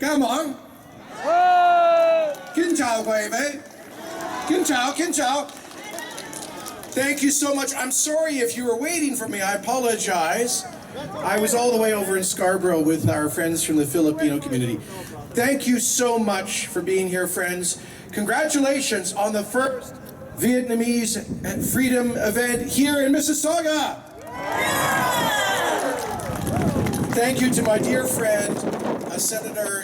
Ca mỏng. Kính chào quý vị. Kính chào. Thank you so much. I'm sorry if you were waiting for me. I apologize. I was all the way over in Scarborough with our friends from the Filipino community. Thank you so much for being here, friends. Congratulations on the first Vietnamese freedom event here in Mississauga. Thank you to my dear friend, Senator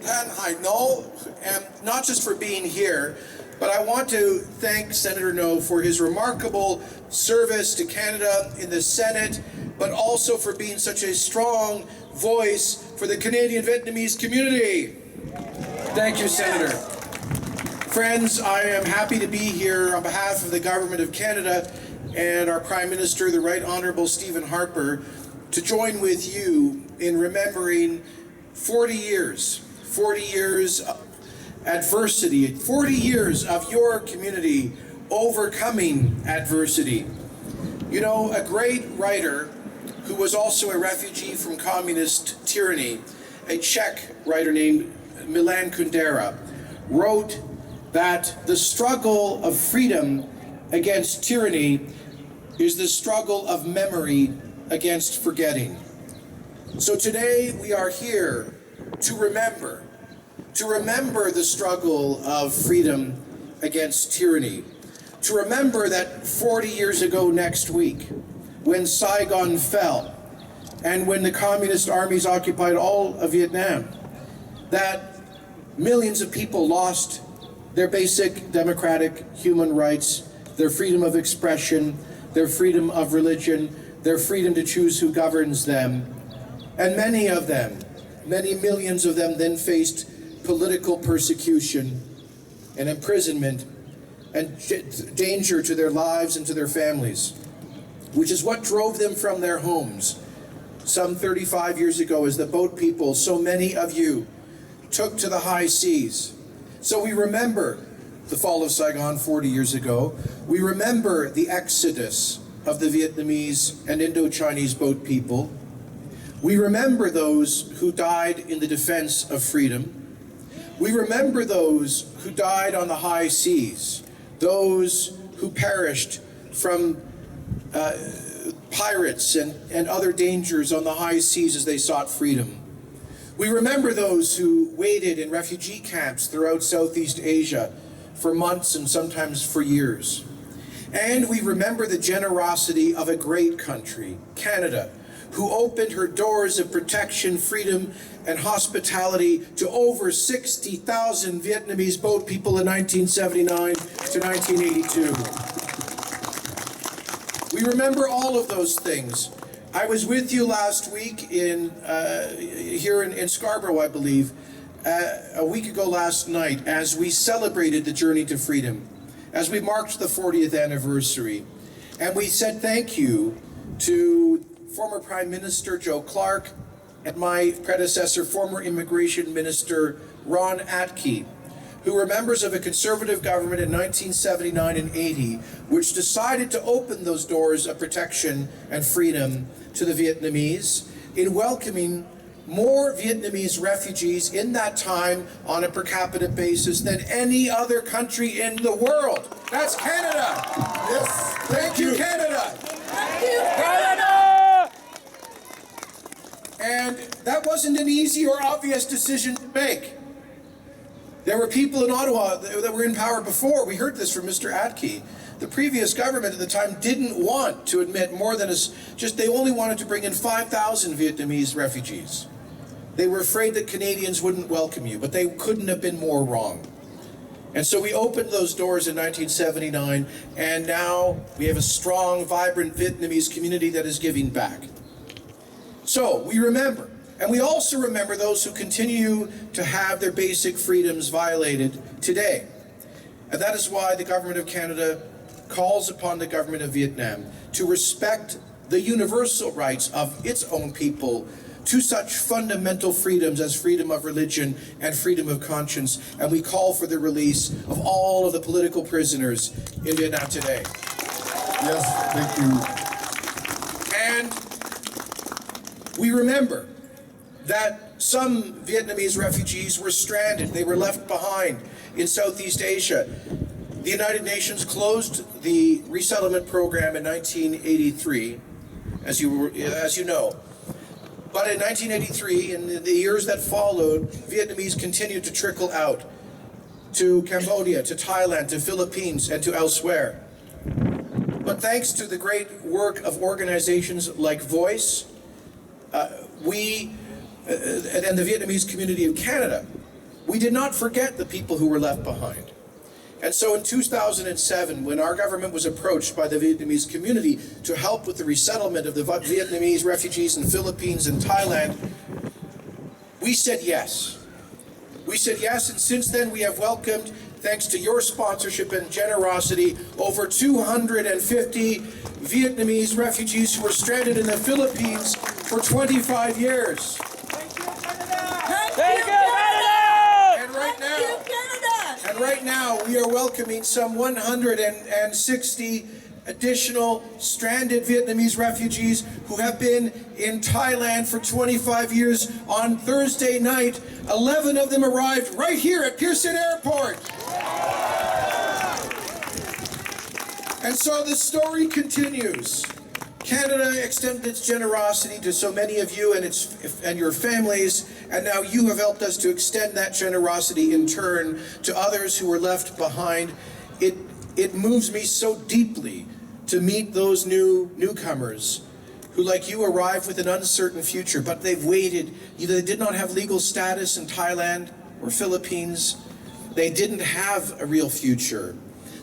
Pan Hai No, and not just for being here, but I want to thank Senator No for his remarkable service to Canada in the Senate, but also for being such a strong voice for the Canadian Vietnamese community. Thank you, Senator. Friends, I am happy to be here on behalf of the Government of Canada and our Prime Minister, the Right Honourable Stephen Harper, to join with you in remembering 40 years of adversity, 40 years of your community overcoming adversity. You know, a great writer who was also a refugee from communist tyranny, a Czech writer named Milan Kundera, wrote that the struggle of freedom against tyranny is the struggle of memory against forgetting. So today we are here to remember the struggle of freedom against tyranny, to remember that 40 years ago next week, when Saigon fell and when the communist armies occupied all of Vietnam, that millions of people lost their basic democratic human rights, their freedom of expression, their freedom of religion, their freedom to choose who governs them. And many of them, many millions of them, then faced political persecution and imprisonment and danger to their lives and to their families, which is what drove them from their homes some 35 years ago as the boat people, so many of you, took to the high seas. So we remember the fall of Saigon 40 years ago. We remember the exodus of the Vietnamese and Indo-Chinese boat people. We remember those who died in the defense of freedom. We remember those who died on the high seas, those who perished from pirates and other dangers on the high seas as they sought freedom. We remember those who waited in refugee camps throughout Southeast Asia for months and sometimes for years. And we remember the generosity of a great country, Canada, who opened her doors of protection, freedom, and hospitality to over 60,000 Vietnamese boat people in 1979 to 1982. We remember all of those things. I was with you last week here in Scarborough, I believe, a week ago last night, as we celebrated the journey to freedom, as we marked the 40th anniversary. And we said thank you to former Prime Minister Joe Clark and my predecessor, former Immigration Minister Ron Atke, who were members of a conservative government in 1979 and 80, which decided to open those doors of protection and freedom to the Vietnamese in welcoming more Vietnamese refugees in that time on a per capita basis than any other country in the world. That's Canada. Yes. Thank you, Canada. Thank you, Canada. And that wasn't an easy or obvious decision to make. There were people in Ottawa that were in power before. We heard this from Mr. Atke. The previous government at the time didn't want to admit more than they only wanted to bring in 5,000 Vietnamese refugees. They were afraid that Canadians wouldn't welcome you, but they couldn't have been more wrong. And so we opened those doors in 1979, and now we have a strong, vibrant Vietnamese community that is giving back. So we remember. And we also remember those who continue to have their basic freedoms violated today. And that is why the Government of Canada calls upon the Government of Vietnam to respect the universal rights of its own people to such fundamental freedoms as freedom of religion and freedom of conscience. And we call for the release of all of the political prisoners in Vietnam today. Yes, thank you. And we remember that some Vietnamese refugees were stranded. They were left behind in Southeast Asia. The United Nations closed the resettlement program in 1983, as you know. But in 1983, in the years that followed, Vietnamese continued to trickle out to Cambodia, to Thailand, to Philippines, and to elsewhere. But thanks to the great work of organizations like Voice, and the Vietnamese community of Canada, we did not forget the people who were left behind. And so in 2007, when our government was approached by the Vietnamese community to help with the resettlement of the Vietnamese refugees in the Philippines and Thailand, we said yes. We said yes, and since then we have welcomed, thanks to your sponsorship and generosity, over 250 Vietnamese refugees who were stranded in the Philippines for 25 years. Thank you, Canada! And right now, we are welcoming some 160 additional stranded Vietnamese refugees who have been in Thailand for 25 years. On Thursday night, 11 of them arrived right here at Pearson Airport. And so the story continues. Canada extended its generosity to so many of you and your families, and now you have helped us to extend that generosity in turn to others who were left behind. It moves me so deeply to meet those newcomers who, like you, arrived with an uncertain future, but they've waited. Either they did not have legal status in Thailand or Philippines. They didn't have a real future.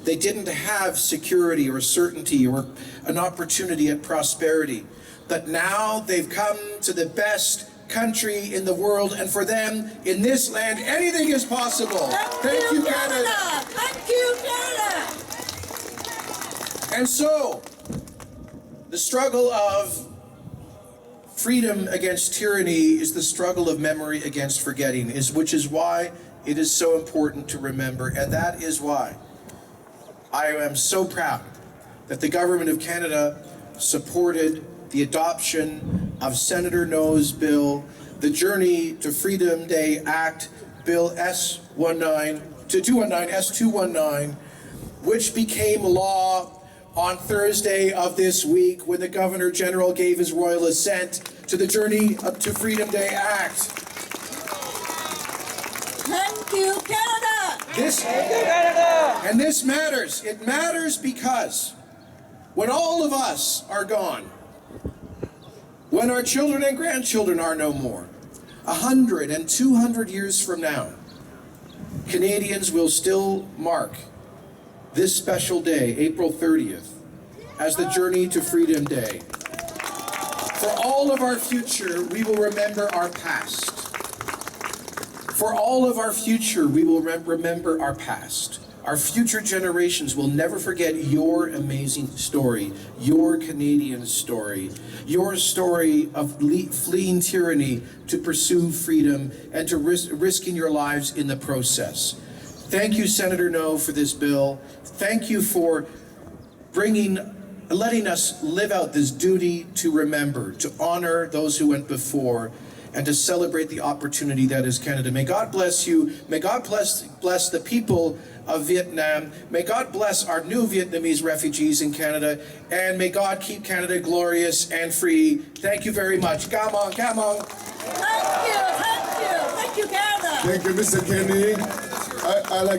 They didn't have security or certainty or an opportunity at prosperity. But now they've come to the best country in the world, and for them, in this land, anything is possible. Thank you, Canada. Thank you, Canada. And so, the struggle of freedom against tyranny is the struggle of memory against forgetting, which is why it is so important to remember, and that is why I am so proud that the Government of Canada supported the adoption of Senator No's bill, the Journey to Freedom Day Act, Bill S219, which became law on Thursday of this week when the Governor General gave his royal assent to the Journey to Freedom Day Act. Thank you, Canada. And this matters. It matters because when all of us are gone, when our children and grandchildren are no more, 100 and 200 years from now, Canadians will still mark this special day, April 30th, as the Journey to Freedom Day. For all of our future, we will remember our past. For all of our future, we will remember our past. Our future generations will never forget your amazing story, your Canadian story, your story of fleeing tyranny to pursue freedom and to risking your lives in the process. Thank you, Senator No, for this bill. Thank you for letting us live out this duty to remember, to honor those who went before, and to celebrate the opportunity that is Canada. May God bless you. May God bless the people of Vietnam. May God bless our new Vietnamese refugees in Canada. And may God keep Canada glorious and free. Thank you very much. Come on, come on. Thank you, Canada. Thank you, Mr. Kenney. I like